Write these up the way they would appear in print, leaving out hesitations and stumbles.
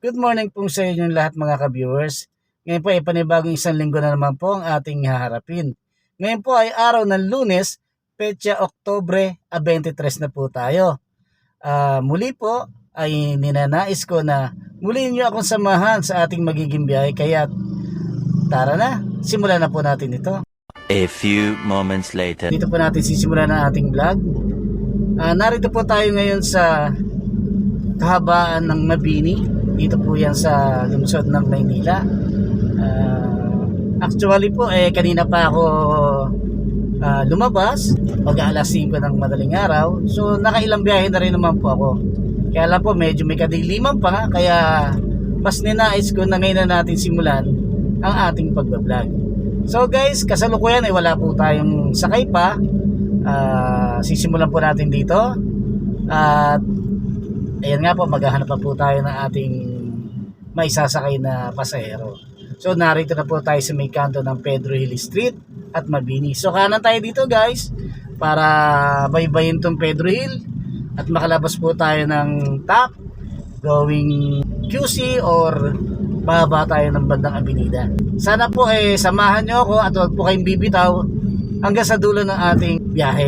Good morning po sa inyong lahat mga ka-viewers. Ngayon po ay panibagong isang linggo na naman po ang ating haharapin. Ngayon po ay araw ng Lunes, petsa Oktubre 23 na po tayo. Muli po ay ninanais ko na muli niyo akong samahan sa ating magiging biyahe. Kaya tara na, simulan na po natin ito. A few moments later. Dito po natin sisimulan ang ating vlog. Narito po tayo ngayon sa kahabaan ng Mabini. Dito po yan sa lungsod ng Maynila. Actually po kanina pa ako lumabas, mag-aalas 5 ng madaling araw. So nakailang biyahe na rin naman po ako. Kaya lang po medyo may kadiliman pa, kaya mas ninais ko na ngayon na natin simulan ang ating pagbablog. So guys, kasalukuyan ay wala po tayong sakay pa. Sisimulan po natin dito. At ayan nga po, maghahanap pa po tayo ng ating maisasakay na pasahero. So narito na po tayo sa may kanto ng Pedro Hill Street at Mabini. So kanan tayo dito guys, para baybayin tong Pedro Hill at makalabas po tayo ng top going QC or bababa tayo ng bandang Avenida. Sana po samahan nyo ako at huwag po kayong bibitaw hanggang sa dulo ng ating biyahe.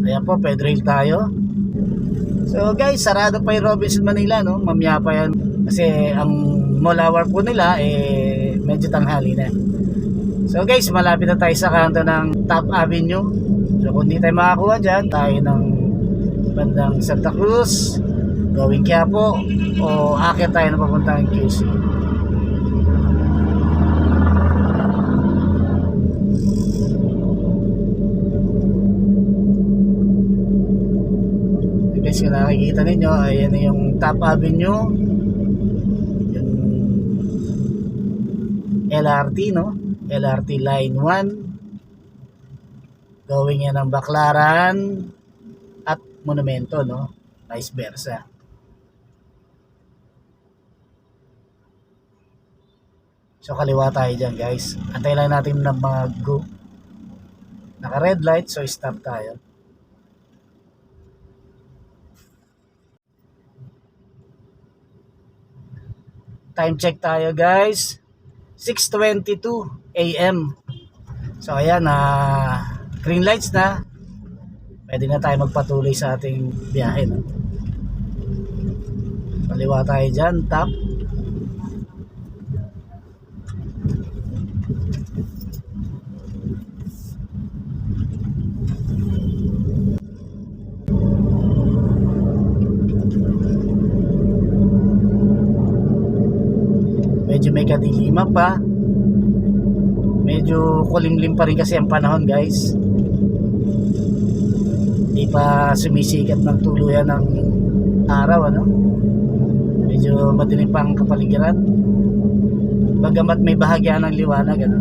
Ayan po, Pedro Hill tayo. So guys, sarado pa yung Robinsons Manila, no? Mamaya pa yan. Kasi ang mall hour po nila medyo tanghali na. So guys, malapit na tayo sa kanto ng Top Avenue. So kung di tayo makakuha dyan, tayo ng bandang Santa Cruz, going Quiapo, o akit tayo na papuntang QC. Guys, kung nakikita ninyo, ayan yung Top Avenue, yung LRT, no? LRT Line 1 going yan ng Baclaran at Monumento, no? Vice versa. So kaliwa tayo dyan guys. Antay lang natin na mag-go. Naka red light, so stop tayo. Time check tayo guys, 6:22 AM. So ayan, green lights na. Pwede na tayo magpatuloy sa ating biyahe, no? Kaliwa tayo dyan, top. Medyo may kadilima pa. Medyo kulimlim pa rin kasi ang panahon guys. Hindi pa sumisikat ng tuluyan ng araw, ano? Medyo madilim pa ang kapaligiran. Bagamat may bahagyan ng liwanag, ano?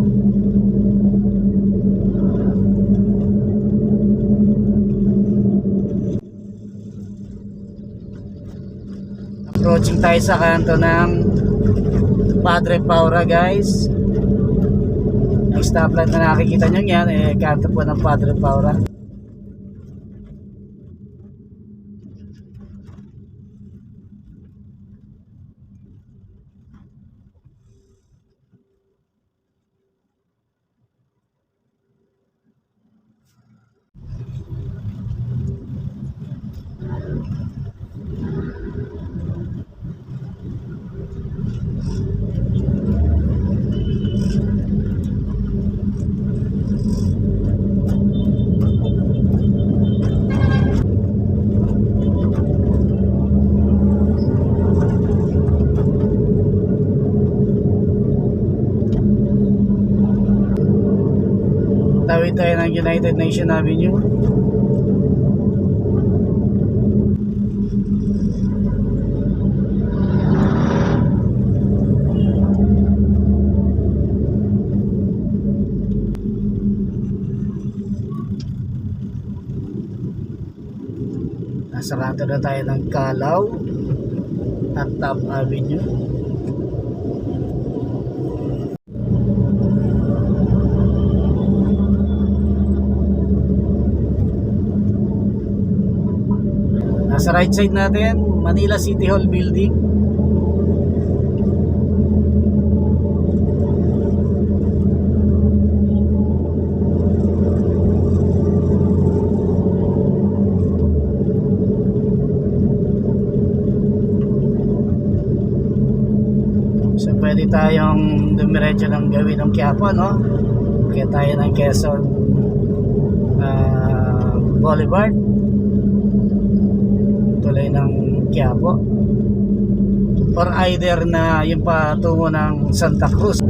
Approaching tayo sa kanto ng Padre Paura guys. Ang stoplight na nakikita nyo yan, kanto po ng Padre Paura. Tawid tayo ng United Nation Avenue. Nasa kanto na tayo ng Calao at Top Avenue. Sa right side natin, Manila City Hall building. pwede tayong dumiretso ng gawin ng Quiapo, no? Kaya tayo ng Quezon Boulevard, tuloy ng Quiapo, or either na yung patungo ng Santa Cruz.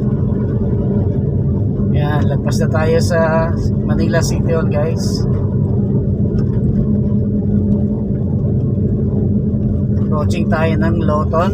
Yan, lagpas na tayo sa Manila City Hall, guys. Approaching tayo ng Lawton.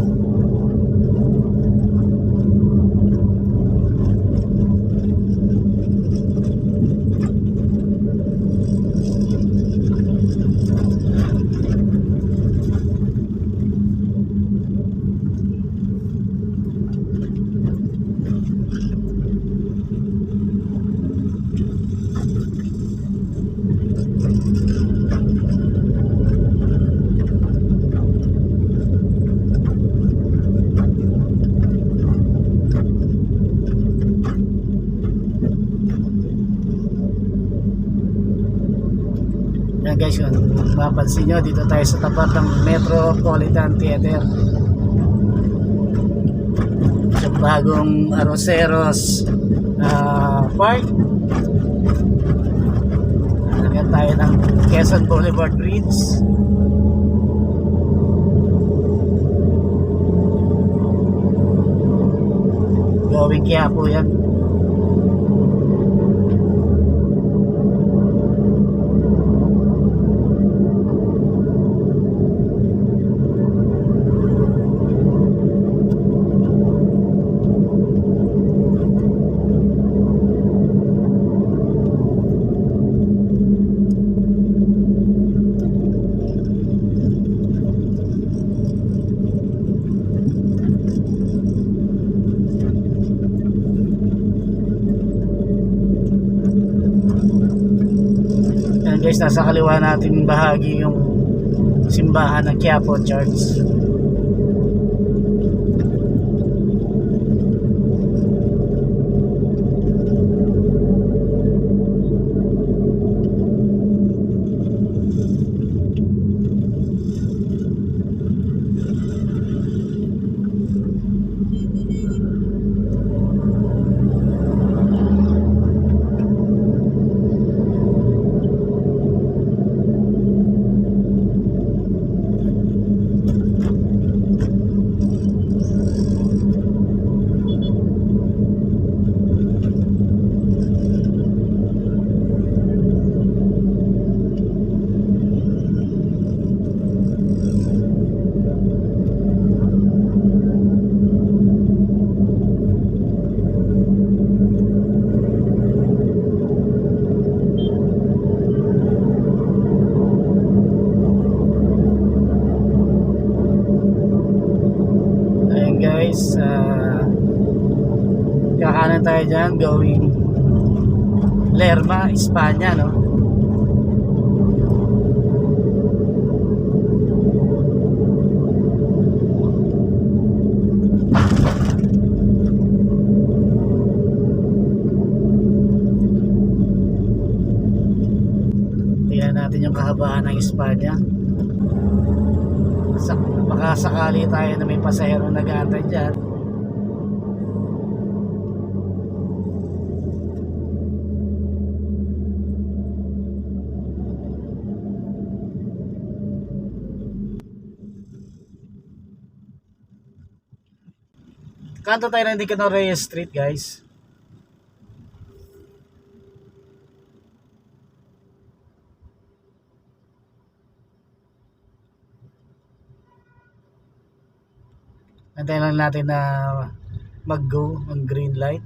Yan guys, kung mapansin nyo, dito tayo sa tapat ng Metropolitan Theater, sa bagong Arroceros Park. Lagyan tayo ng Quezon Boulevard Bridge. Going Quiapo yan. Guys, nasa kaliwa nating bahagi yung simbahan ng Quiapo Church. Guys, kakanan tayo dyan going Lerma, Espanya, no? Tingnan natin yung kahabaan ng Espanya. Baka sakali tayo na may pasahero nag-aantay dyan. Kanto tayo ng Nicanor Reyes Street, guys. Antayin lang natin na mag-go ang green light.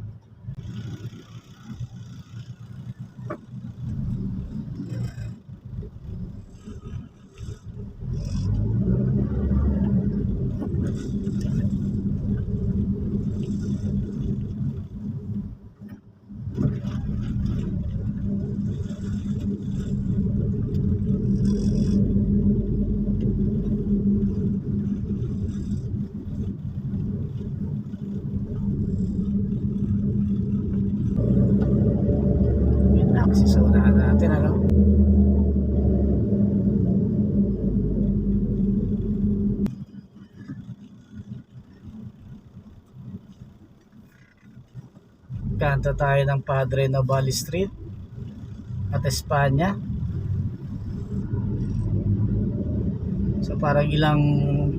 Kanta tayo ng Padre Nobali Street at Espanya. So parang ilang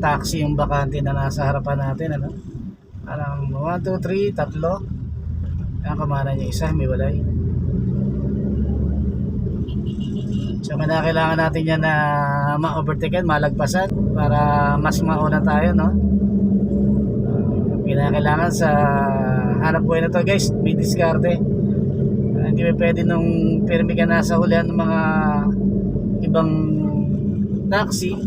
taxi yung bakante na nasa harapan natin, ano? Parang 1, 2, 3, tatlo. Ang kamana niya isa, may walay. So kailangan natin yan na ma-overtaken, malagpasan para mas mauna tayo, no? Kailangan sa hanap buhay na to, guys, may diskarte. Hindi pa pwede nung pirmi ka nasa hulihan ng mga ibang taxi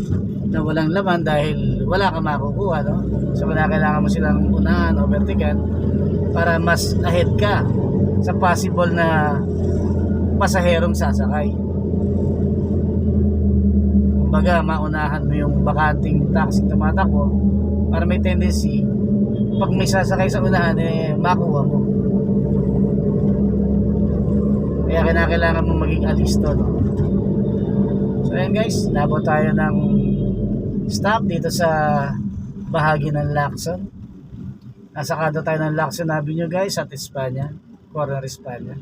na walang laman dahil wala ka makukuha, no? So kailangan mo silang unahan, overtaken para mas ahead ka sa possible na pasaherong sasakay. Kumbaga, maunahan mo yung bakanting taxi tumatakbo para may tendency pag may sasakay sa unahan, makuha mo. Kaya kailangan mo maging alisto, no? So ayan guys, nabot tayo ng stop dito sa bahagi ng Lacson. Nasa kanto tayo ng Lacson Avenue, guys, at Espanya, corner Espanya.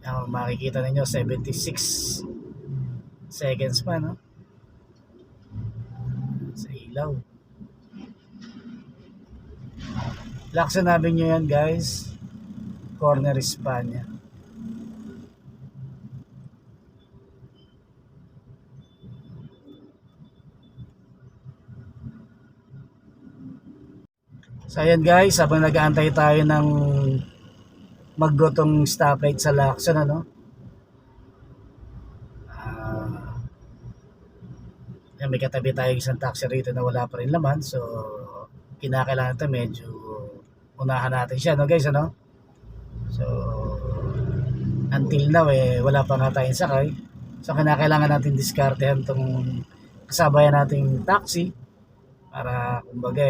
Makikita ninyo 76 seconds pa, no? Sa ilaw. Lacson Avenue yan, guys, corner Espanya. So ayan guys, habang nag-aantay tayo ng maggotong stoplight sa Lacson, ano? May katabi tayo isang taxi rito na wala pa rin laman, so kinakailangan ito medyo unahan natin siya, no guys, ano? So until now wala pa nga tayong sakay, so kinakailangan natin diskartehan itong kasabayan nating taxi para kumbaga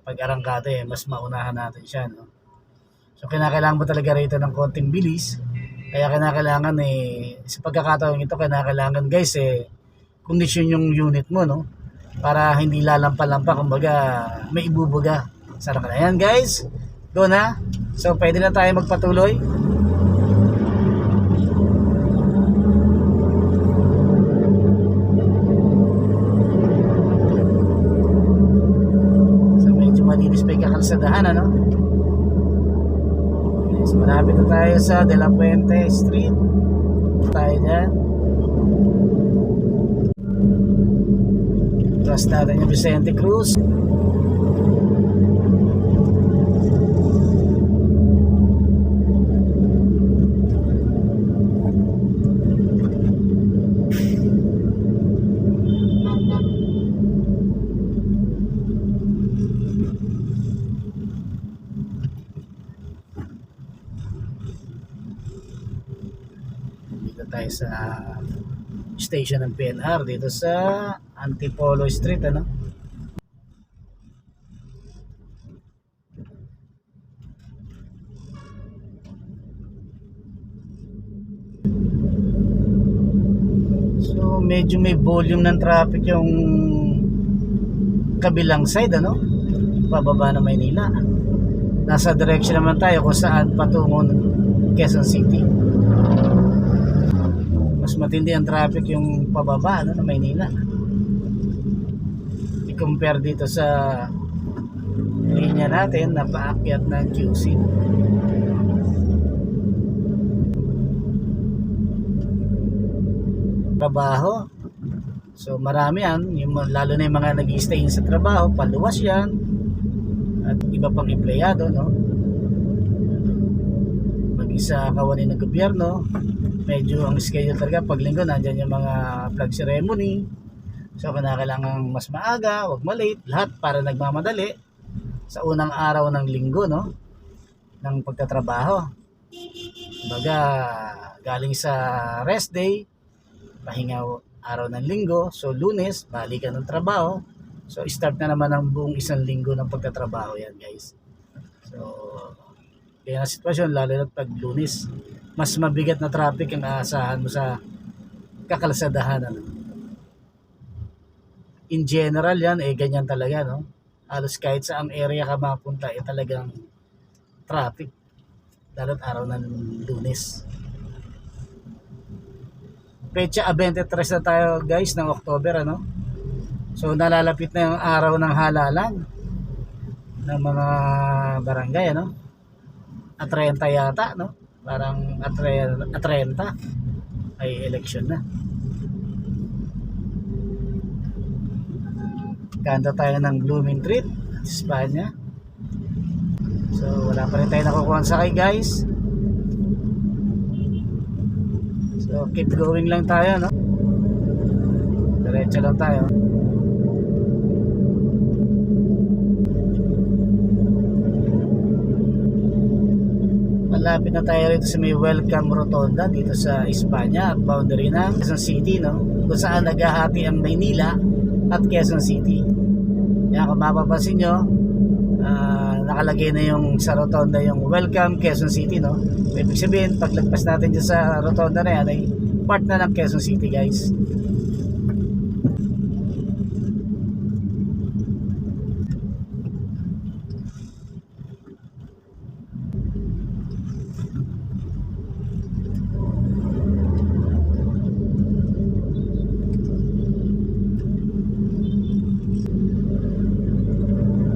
pag arangkada mas maunahan natin siya, no? So kinakailangan mo talaga rito ng konting bilis, kaya kinakailangan sa pagkakataon ito kinakailangan guys kondisyon yung unit mo, no? Para hindi lalampa-lampa, kumbaga may ibubuga. Sarap na yan guys, go na. So pwede na tayo magpatuloy. So medyo malinis pa yung kakalsadahan, ano? Yes, malapit na tayo sa De La Puente Street. Tayo dyan. Cross natin yung Vicente Cruz. Dito tayo sa station ng PNR dito sa Antipolo Street, ano? So medyo may volume ng traffic yung kabilang side, ano? Pababa na Maynila. Nasa direction naman tayo kung saan patungong Quezon City. Mas matindi ang traffic yung pababa, ano, na Maynila. I-compare dito sa linya natin na paakyat ng QC. Trabaho. So marami yan, lalo na yung mga nag-i-stay sa trabaho, paluwas yan. At iba pang empleyado, no? Mag-isa kawanin ng gobyerno. Medyo ang schedule talaga pag linggo nandyan yung mga flag ceremony. So kailangan mas maaga, wag malate, lahat para nagmamadali sa unang araw ng linggo, no? Ng pagtatrabaho. Kumbaga galing sa rest day, pahinga araw ng linggo, so Lunes balikan ng trabaho. So start na naman ang buong isang linggo ng pagtatrabaho yan, guys. So kaya ang sitwasyon lalo na pag Lunes, mas mabigat na traffic ang aasahan mo sa kakalsadahan, ano? In general yan, ganyan talaga, no? Halos kahit saang area ka mapunta, talagang traffic. Lalo't araw ng Lunes. Petsa 23 na tayo guys ng October, ano? So nalalapit na yung araw ng halalan ng mga barangay, ano? At 30 yata, no? Parang at 30 ay election na. Kanto tayo ng Blooming Treat, Espanya. So wala pa rin tayo nakukuha sa sakay guys. So keep going lang tayo, no? Diretso lang tayo. Malapit na tayo rito sa may Welcome Rotonda dito sa Espanya at boundary ng Quezon City, no? Kung saan naghahati ang Maynila at Quezon City. Yan, kung mapapansin nyo, nakalagay na yung sa Rotonda yung Welcome Quezon City, no? Ibig sabihin, paglagpas natin dyan sa Rotonda na yan ay part na ng Quezon City, guys.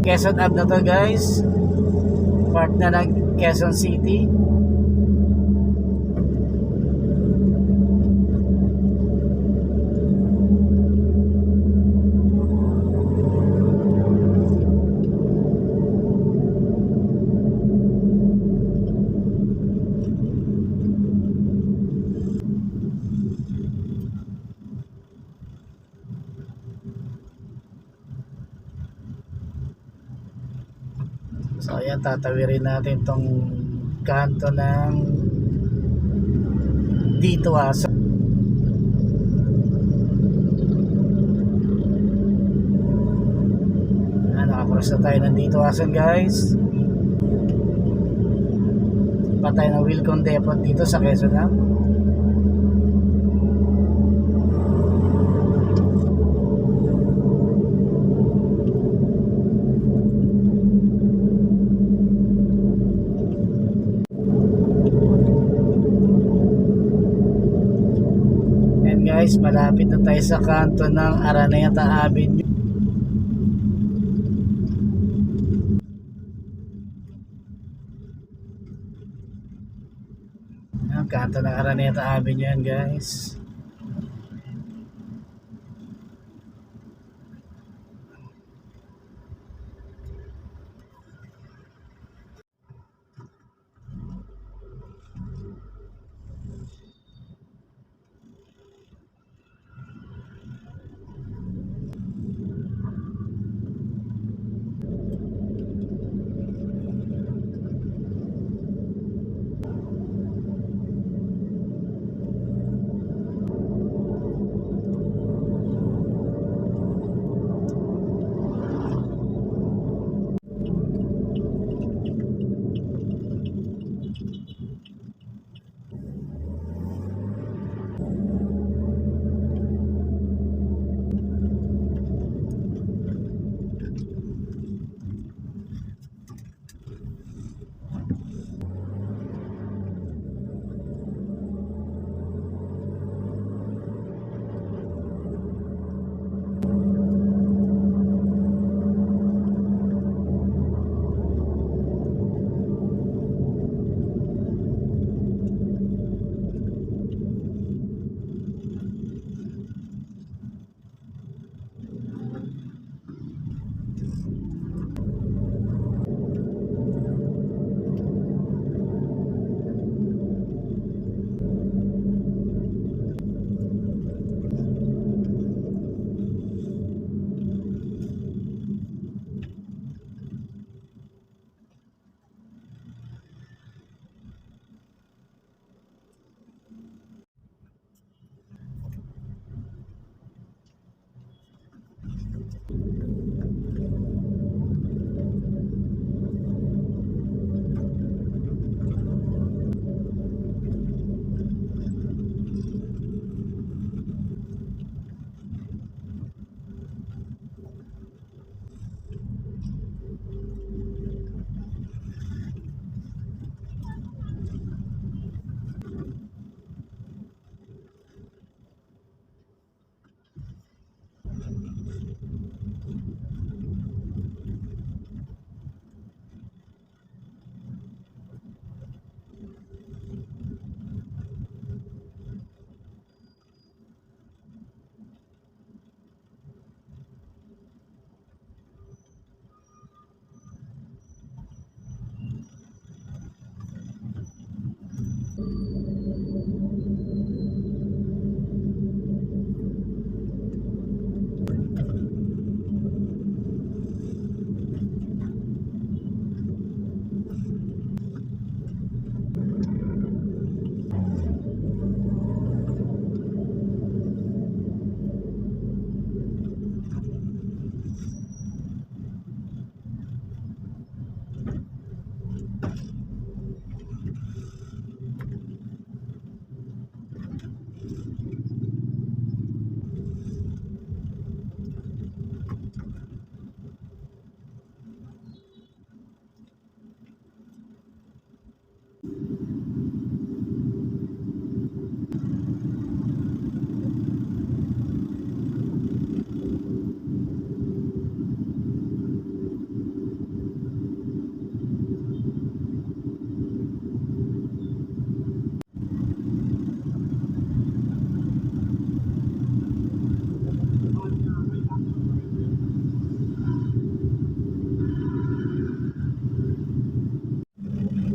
Quezon Ave na to guys, part na ng Quezon City. So ayan, tatawirin natin tong kanto ng dito aso. Nakakross na tayo ng dito ason guys. Patay na Wilcon Depot dito sa Quezon Ave. Guys, malapit na tayo sa kanto ng Araneta Avenue. Ang kanto ng Araneta Avenue yan guys.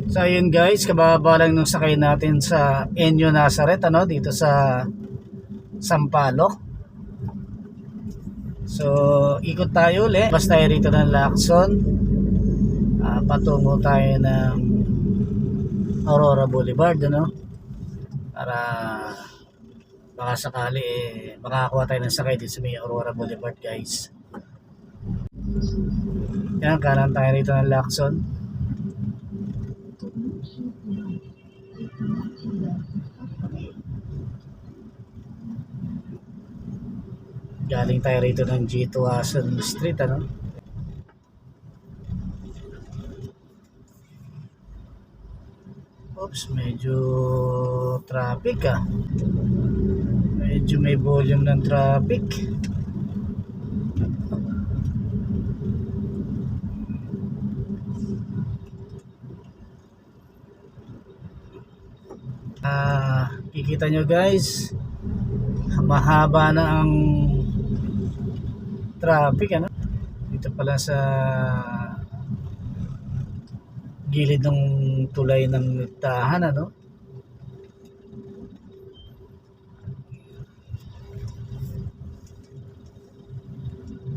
So ayun guys, kababa lang nung sakay natin sa Enyo Nazareth dito sa Sampaloc. So ikot tayo ulit. Basta tayo rito ng Lacson. Patungo tayo ng Aurora Boulevard para baka sakali makakuha tayo ng sakay dito sa may Aurora Boulevard guys. Yan, kanan tayo rito ng Lacson. Galing tayo rito ng G2 Ason Street Oops, medyo traffic medyo may volume ng traffic. Kikita nyo guys, mahaba na ang traffic dito pala sa gilid ng tulay ng Nagtahan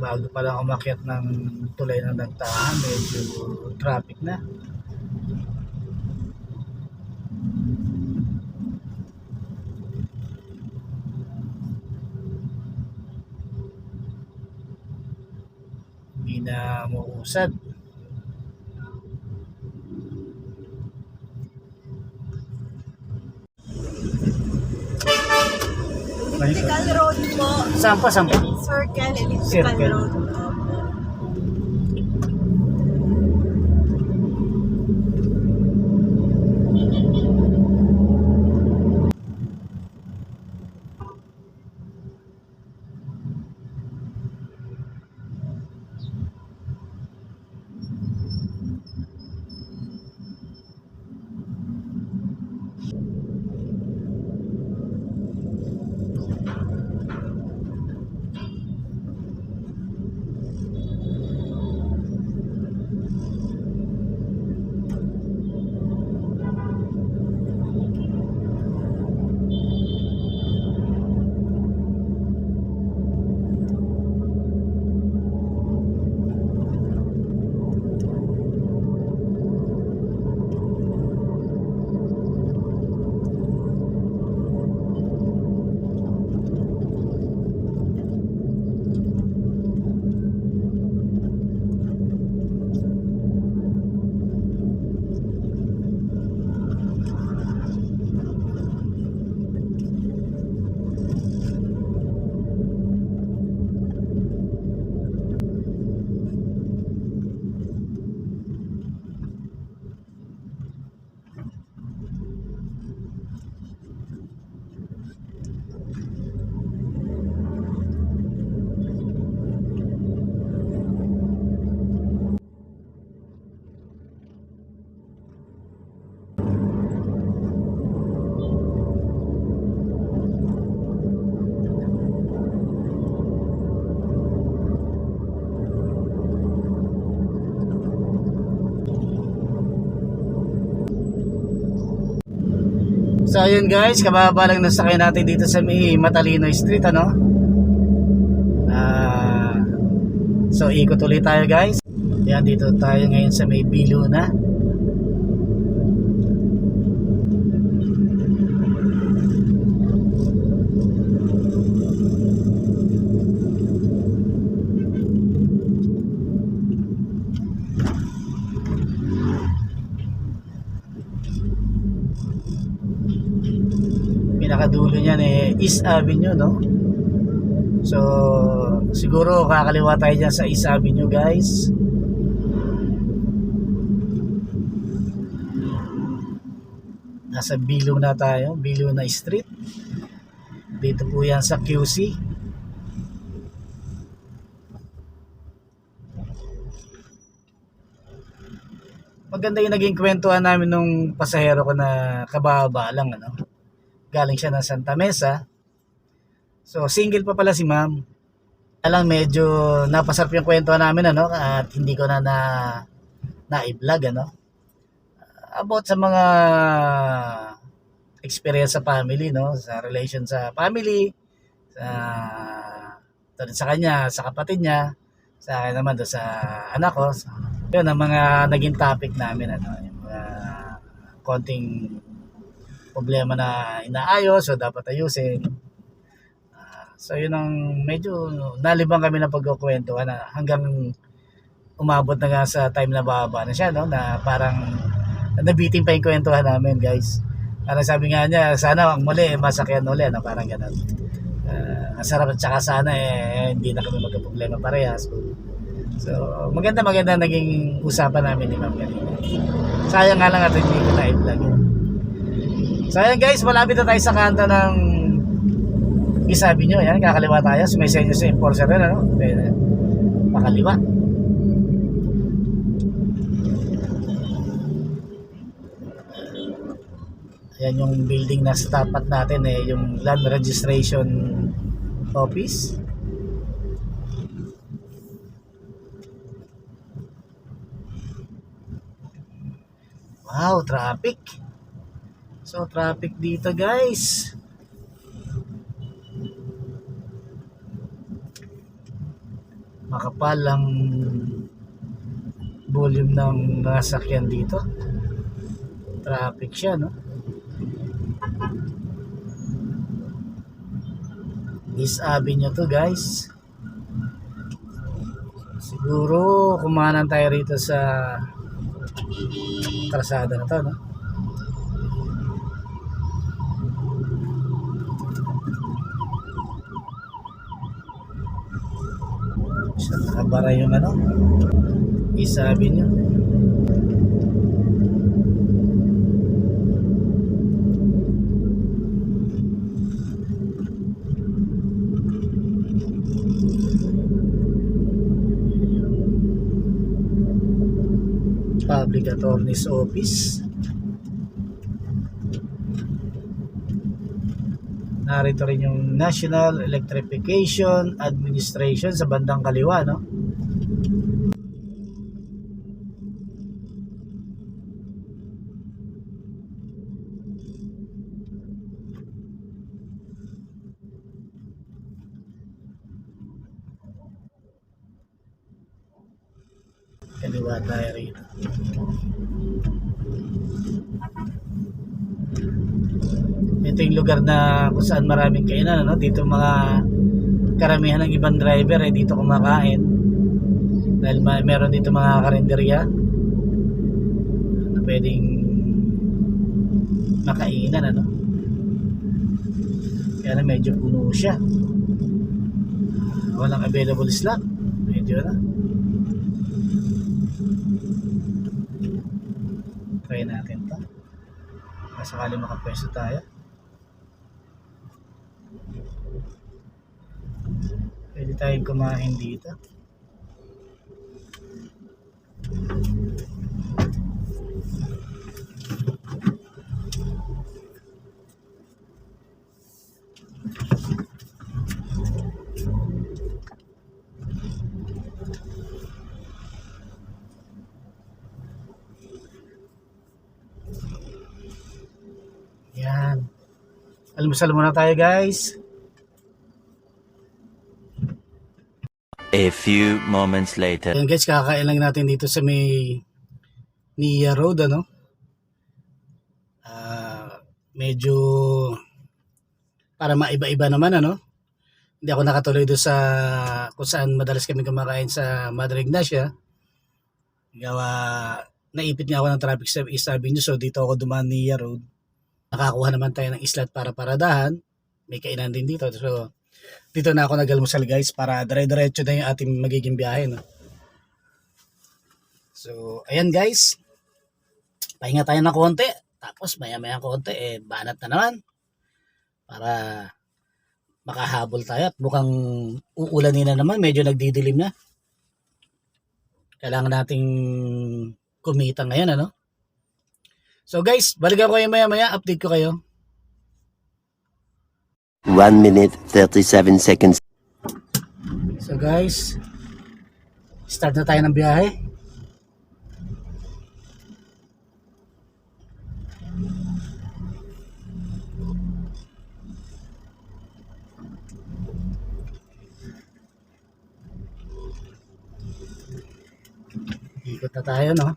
bago pala umakyat ng tulay ng Nagtahan, medyo traffic na. Hindi na mausad. Elliptical road po. Saan pa? Circle, elliptical Circle. road. So ayun guys, kababa lang ng sakay natin dito sa may Matalino Street so ikot ulit tayo guys. Yan, dito tayo ngayon sa may Biluna. Pinakadulo niyan East Avenue so siguro kakaliwa tayo dyan sa East Avenue guys. Nasa Biluna tayo, Biluna Street. Dito po yan sa QC. Maganda yung naging kwentuhan namin nung pasahero ko na kababa lang galing siya ng Santa Mesa. So single pa pala si ma'am. Alang medyo napasarap yung kwentuhan namin at hindi ko na i-vlog about sa mga experience sa family, no? Sa relation sa family, sa tulad sa kanya, sa kapatid niya, sa akin naman do sa anak ko. Yun ang mga naging topic namin, ano, yung mga konting problema na inaayos o dapat ayusin. So yun ang medyo nalibang kami ng pagkukwentuhan na hanggang umabot na nga sa time na bababa na siya, no? Na parang nabitin pa yung kwentuhan namin, guys. Parang sabi nga niya, sana ang muli masakyan ulit, no? Parang ganun. Ang sarap at saka sana hindi na kami magkaproblema parehas. So maganda naging usapan namin ni Ma'am kanina. Sayang nga lang at hindi ko na-vlog yun. So ayan guys, malapit na tayo sa kanto ng isabi nyo, yan, kakaliwa tayo. Sumisenyo sa enforcer rin, ano? Pwede, makaliwa. Ayan yung building na sa tapat natin, yung land registration office. Wow, traffic. So, traffic dito, guys. Makapal ang volume ng mga sakyan dito. Traffic siya, no? This avenue to, guys. Siguro kumanan tayo rito sa kalsada na to, no? So, nakabara yung ano, isabi nyo. Public Attorney's Office. Narito rin yung National Electrification Administration sa bandang kaliwa, no? Kaliwa tayo rito. Ito yung lugar na kung saan maraming kainan, no? Dito mga karamihan ng ibang driver dito kumakain dahil meron dito mga karinderya na pwedeng makainan, ano? Kaya na medyo puno siya, walang available slot, medyo na. Try natin to sakali makapwesto tayo. Pwede tayong kumain dito. Yan. Almusal muna tayo, guys. A few moments later. Yan guys, kakain lang natin dito sa may Nia Road, ano? Medyo para maiba-iba naman, ano? Hindi ako nakatuloy doon sa kung saan madalas kami kumakain sa Madre Ignacia. Gawa, naipit nga ako ng traffic sa East Avenue, so dito ako dumaan Nia Road. Nakakuha naman tayo ng islat para paradahan. May kainan din dito. So, dito na ako nag-almusal guys para dire-diretso na yung ating magiging biyahe, no? So, ayan guys. Pahinga tayo ng konti. Tapos maya-maya konti, banat na naman. Para makahabol tayo. At mukhang uulanin na naman. Medyo nagdidilim na. Kailangan nating kumita ngayon, ano? So guys, balikan ko kayo maya-maya. Update ko kayo. 1 minute 37 seconds. So guys, start na tayo ng biyahe. Ikot na tayo, no?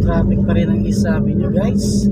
Traffic pa rin ang isabi nyo, guys.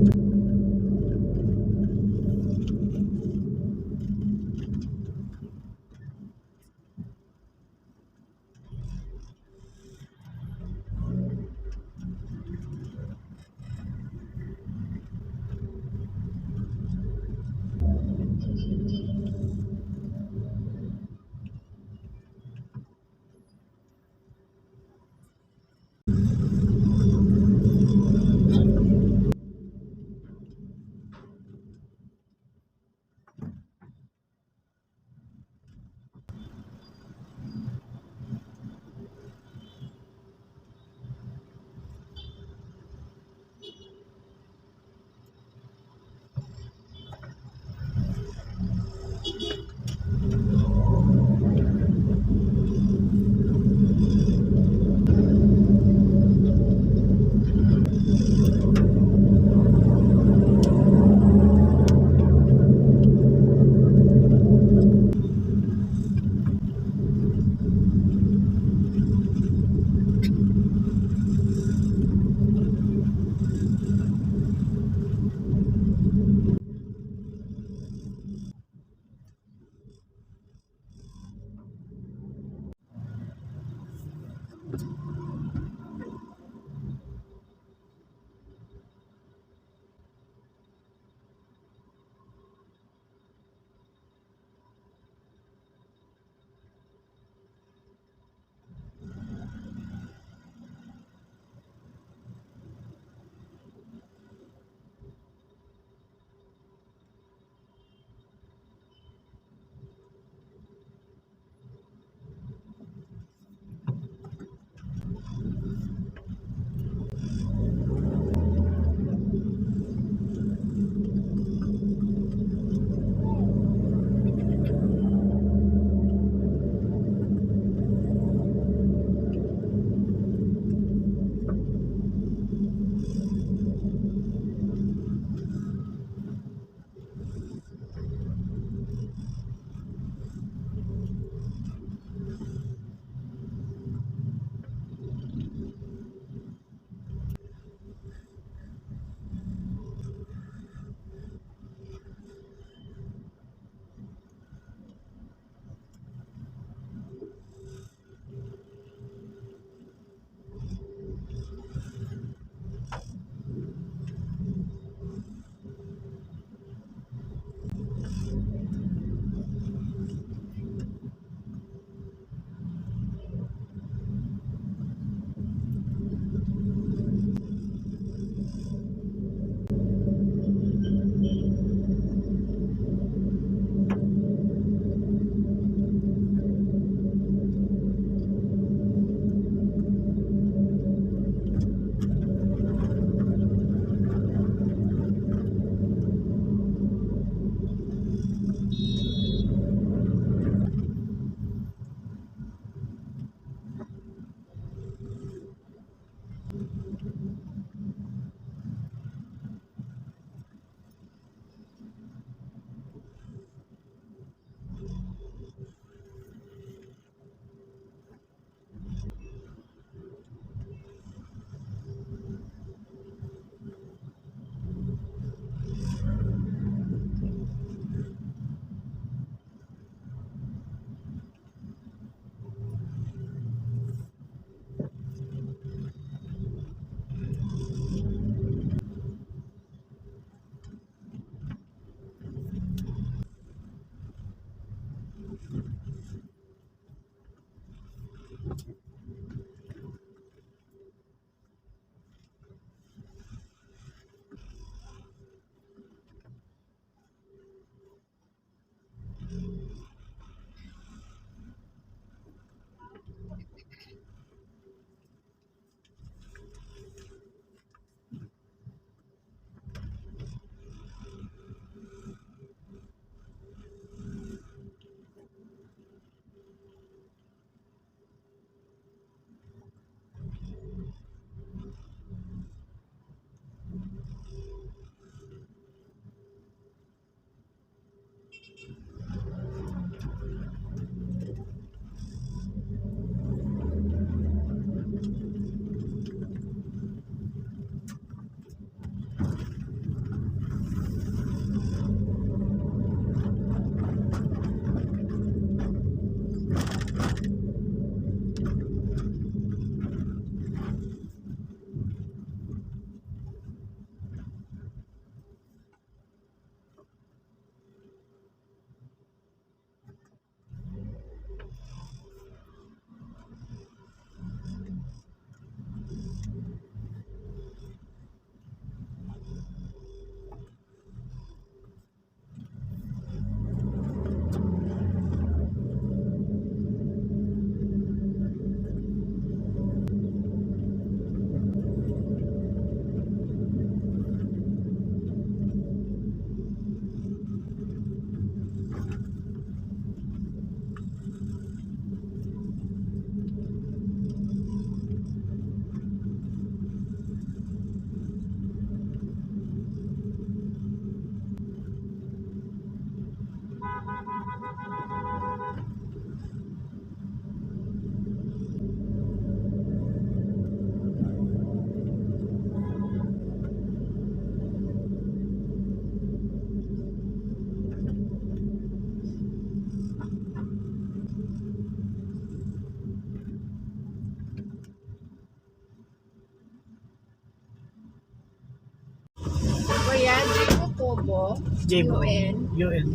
Jabo. Jebo. UN. UN.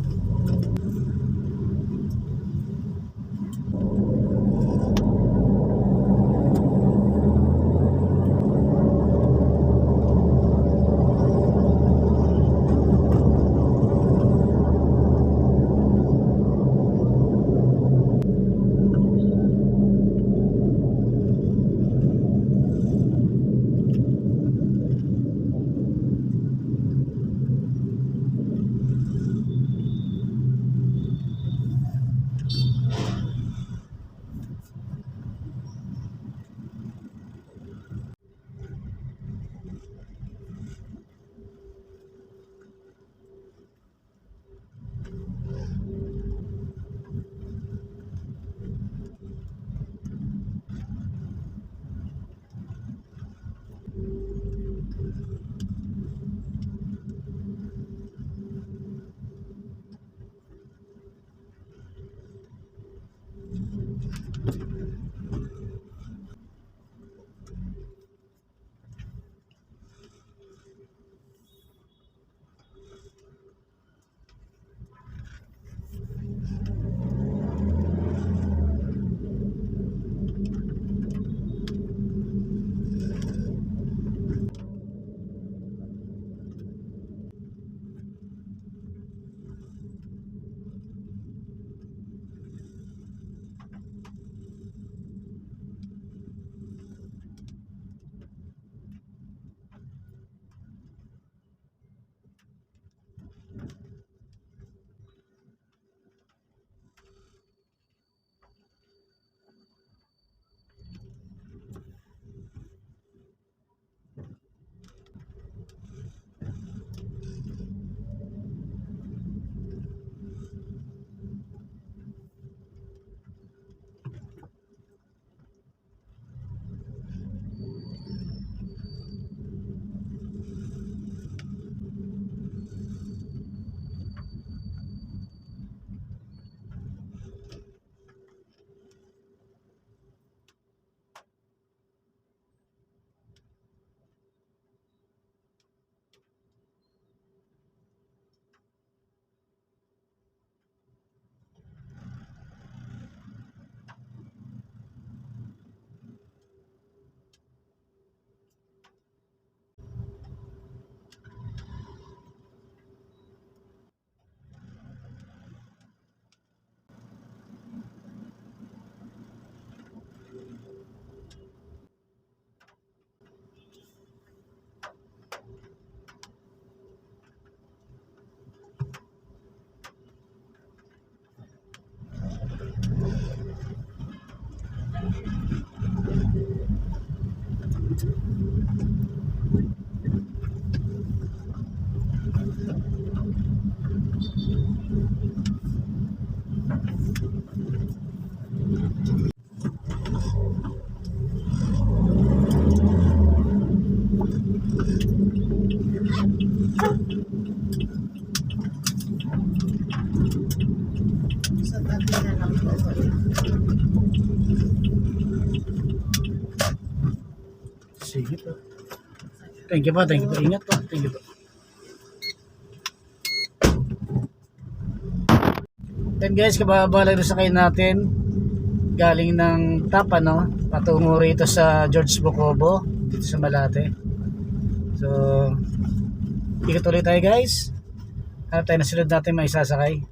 Sa tabi na lang po. Sige po. Thank you po, thank you po. Ingat po. Thank you po. Then guys, kababa lang sa kayo natin. Galing ng Tapa, no? Patungo rito sa George Bocobo, dito sa Malate. So, ikot ulit tayo guys. Hanap tayo na sunod natin may sasakay.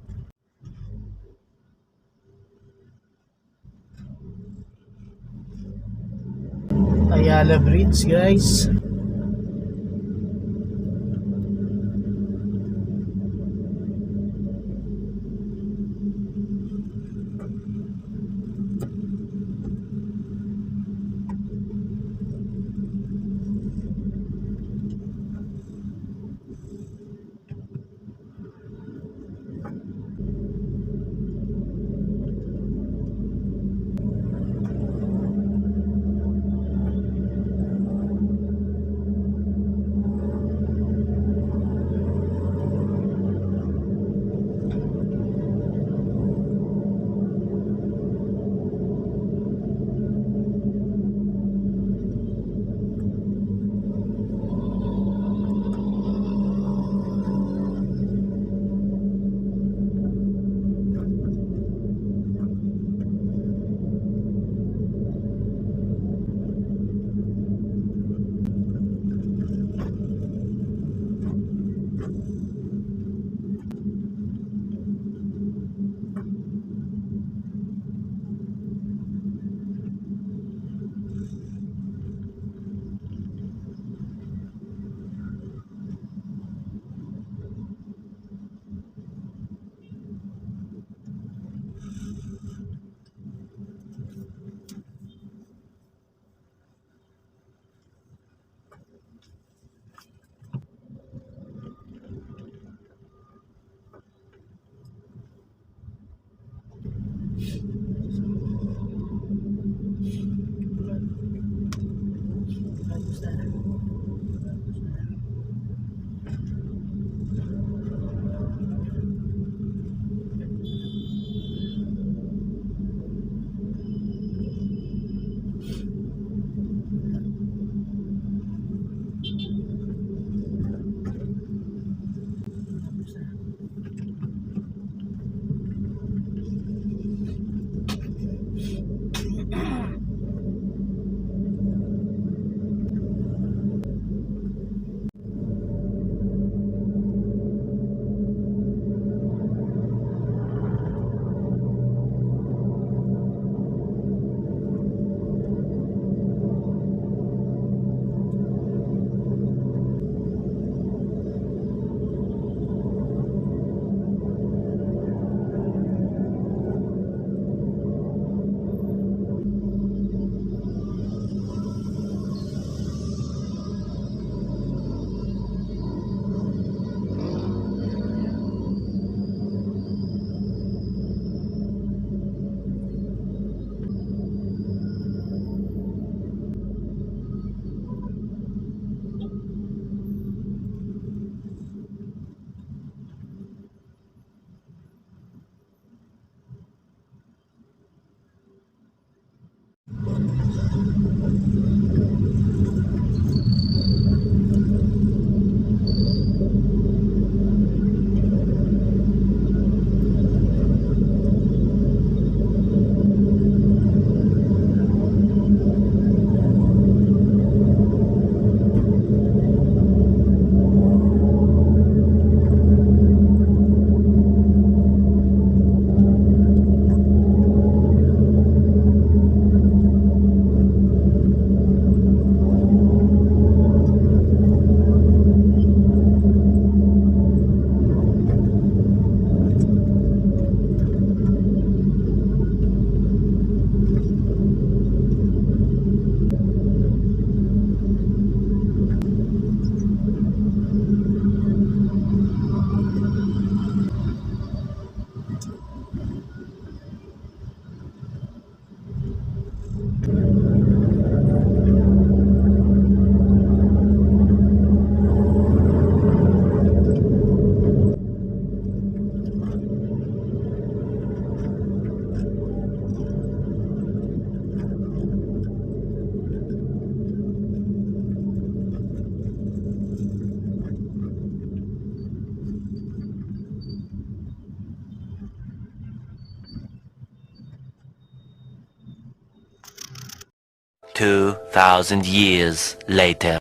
Ayala Bridge guys. 2,000 years later.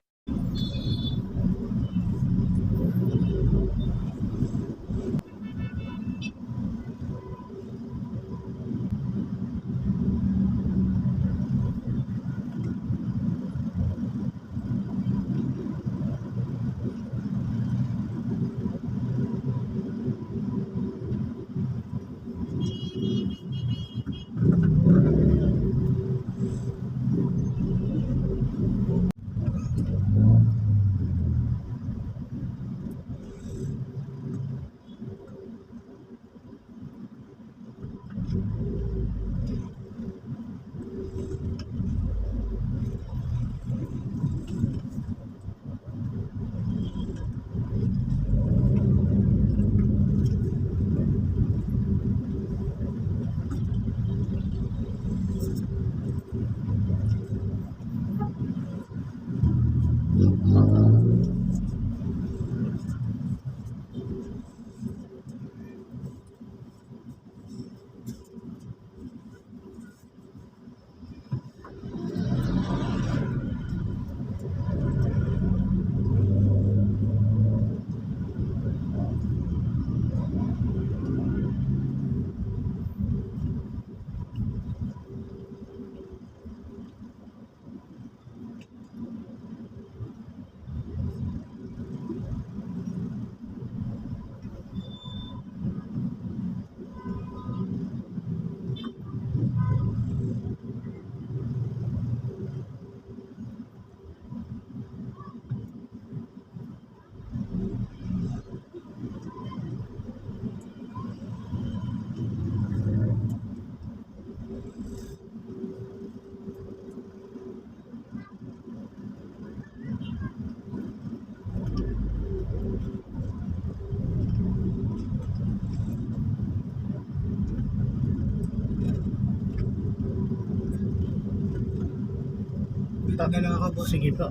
Dala ka po. Sige po.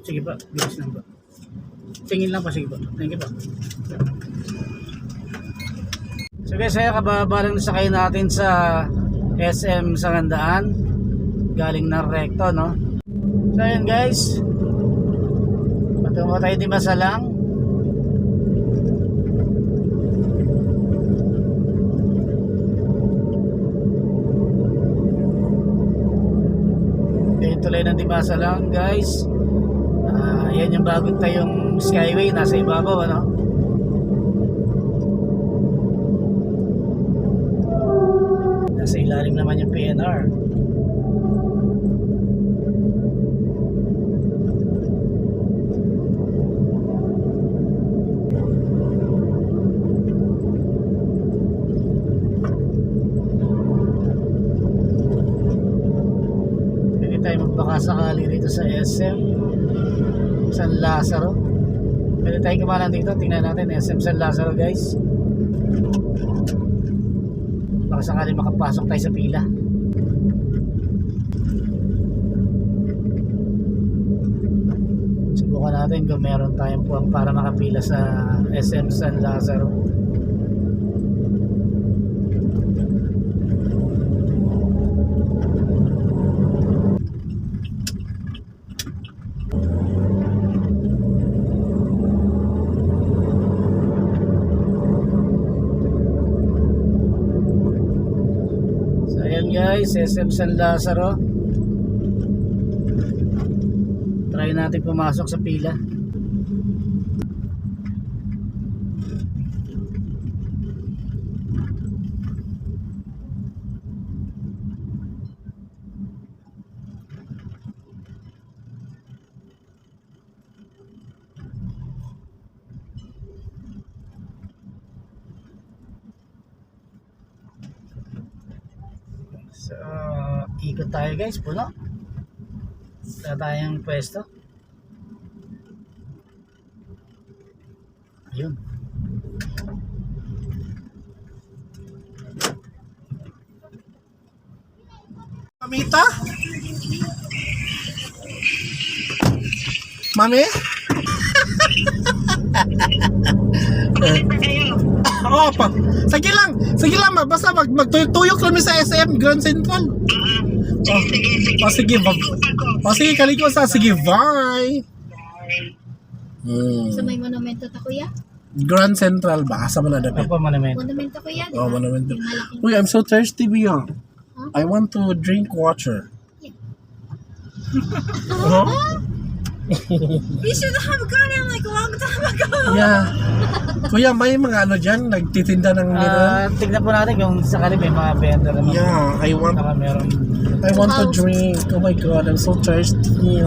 Sige po. Bilis lang po. Tingin lang po. Sige po. Thank you po. So guys, ay kababalang nasakay natin sa SM Sangandaan. Galing ng Recto, no? So ayun guys. Patungo tayo di Masalang. Tuloy ng Dimasa lang guys. Yan yung bagong tayong skyway nasa ibabaw, ano? Nasa ilalim naman yung PNR. Tayo magpakasakali rito sa SM San Lazaro. Pwede tayo kumalan dito. Tingnan natin SM San Lazaro guys. Baka sakali makapasok tayo sa pila. natin kung meron tayong puwang para makapila sa SM San Lazaro. So ayan guys, SM San Lazaro. Try natin pumasok sa pila. So, ikot tayo guys, puno. Wala tayong pwesto. Ayun. Mamita? Mami? Oo pa. Sige lang ma. Basta magtuyok kami sa SM Grand Central. Sige. Sige, kaliko sa. Sige, bye. Sa may monumento ta kuya? Grand Central ba? Asa man na dapat? Apa manamen? Monumento kuya, di Oh, ba? monumento. Yung malaking- Uy, I'm so thirsty, Bia. I want to drink water. Huh? We should have gotten like a long time ago. Yeah. Kuya, may mga ano dyan, nagtitinda ng mineral. Tignan po natin kung sakali may mga vendor naman. Yeah, I want Baka meron. to drink. Oh my god, I'm so thirsty.